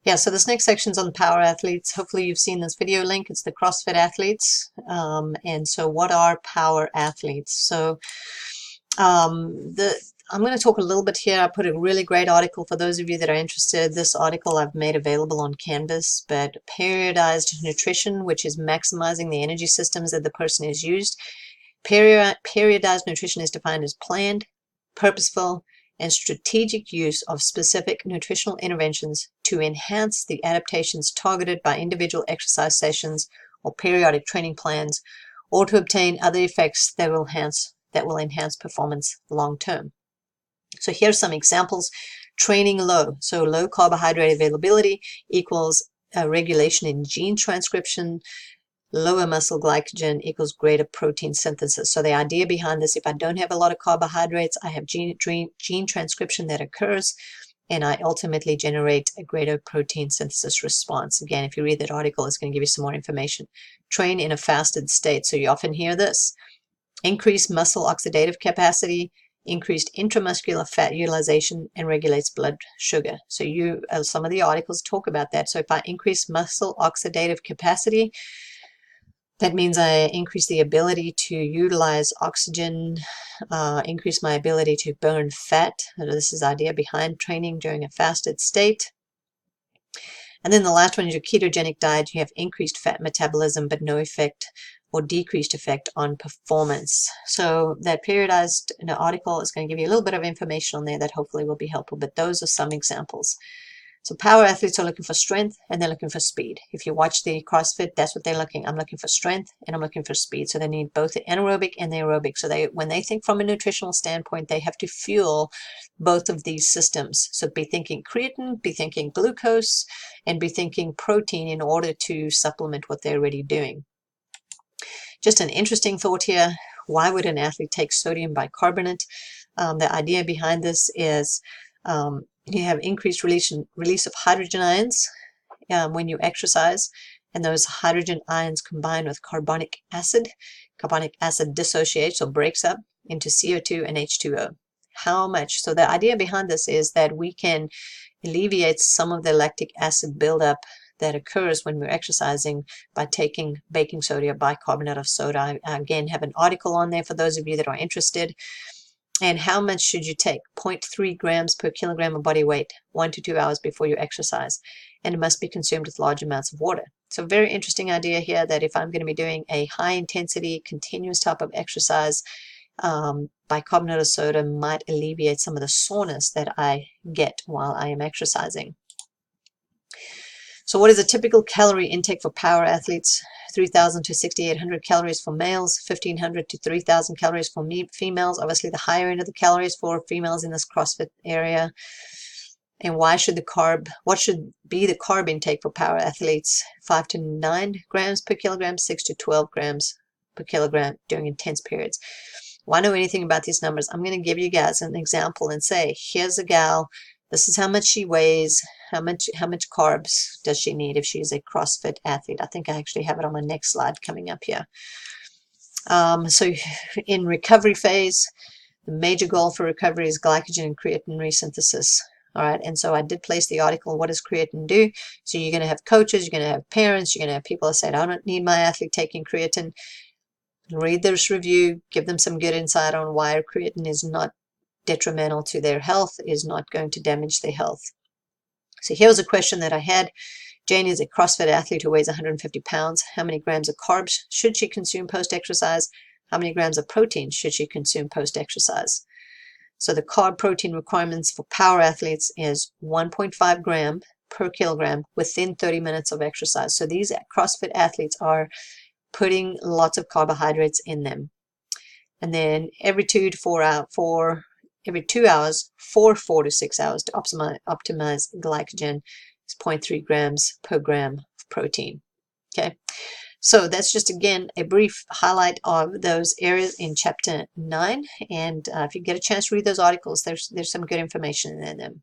Yeah, so this next section is on the power athletes. Hopefully you've seen this video link. It's the CrossFit athletes. And so what are power athletes? So I'm going to talk a little bit here. I put a really great article for those of you that are interested. This article I've made available on Canvas, but periodized nutrition, which is maximizing the energy systems that the person has used. Periodized nutrition is defined as planned, purposeful, and strategic use of specific nutritional interventions to enhance the adaptations targeted by individual exercise sessions or periodic training plans, or to obtain other effects that will enhance performance long term. So here's some examples. Training low. So low carbohydrate availability equals a regulation in gene transcription. Lower muscle glycogen equals greater protein synthesis. So the idea behind this, if I don't have a lot of carbohydrates, I have gene transcription that occurs, and I ultimately generate a greater protein synthesis response. Again, if you read that article, it's going to give you some more information. Train in a fasted state. So you often hear this. Increased muscle oxidative capacity, increased intramuscular fat utilization, and regulates blood sugar. So some of the articles talk about that. So if I increase muscle oxidative capacity, that means I increase the ability to utilize oxygen, increase my ability to burn fat. This is the idea behind training during a fasted state. And then the last one is your ketogenic diet. You have increased fat metabolism, but no effect or decreased effect on performance. So that periodized article is going to give you a little bit of information on there that hopefully will be helpful, but those are some examples. So power athletes are looking for strength and they're looking for speed. If you watch the CrossFit, that's what they're looking. I'm looking for strength and I'm looking for speed. So they need both the anaerobic and the aerobic. So when they think from a nutritional standpoint, they have to fuel both of these systems. So be thinking creatine, be thinking glucose, and be thinking protein in order to supplement what they're already doing. Just an interesting thought here. Why would an athlete take sodium bicarbonate? The idea behind this is you have increased release of hydrogen ions when you exercise, and those hydrogen ions combine with carbonic acid. Carbonic acid dissociates or breaks up into CO2 and H2O. How much? So the idea behind this is that we can alleviate some of the lactic acid buildup that occurs when we're exercising by taking baking soda or bicarbonate of soda. I again have an article on there for those of you that are interested. And how much should you take? 0.3 grams per kilogram of body weight, 1 to 2 hours before you exercise. And it must be consumed with large amounts of water. So very interesting idea here that if I'm going to be doing a high intensity, continuous type of exercise, bicarbonate of soda might alleviate some of the soreness that I get while I am exercising. So what is a typical calorie intake for power athletes? 3,000 to 6,800 calories for males, 1,500 to 3,000 calories for females. Obviously, the higher end of the calories for females in this CrossFit area. And what should be the carb intake for power athletes? 5 to 9 grams per kilogram, 6 to 12 grams per kilogram during intense periods. Why know anything about these numbers? I'm going to give you guys an example and say, here's a gal. This is how much she weighs. How much carbs does she need if she's a CrossFit athlete? I think I actually have it on my next slide coming up here. So in recovery phase, the major goal for recovery is glycogen and creatine resynthesis. All right, and so I did place the article, what does creatine do? So you're going to have coaches, you're going to have parents, you're going to have people that say, I don't need my athlete taking creatine. Read this review, give them some good insight on why creatine is not detrimental to their health, is not going to damage their health. So here's a question that I had. Jane is a CrossFit athlete who weighs 150 pounds. How many grams of carbs should she consume post-exercise? How many grams of protein should she consume post-exercise? So the carb protein requirements for power athletes is 1.5 gram per kilogram within 30 minutes of exercise. So these CrossFit athletes are putting lots of carbohydrates in them. And then every 2 hours for 4 to 6 hours to optimize glycogen is 0.3 grams per gram of protein. Okay, so that's just again a brief highlight of those areas in chapter 9. And if you get a chance to read those articles, there's some good information in them.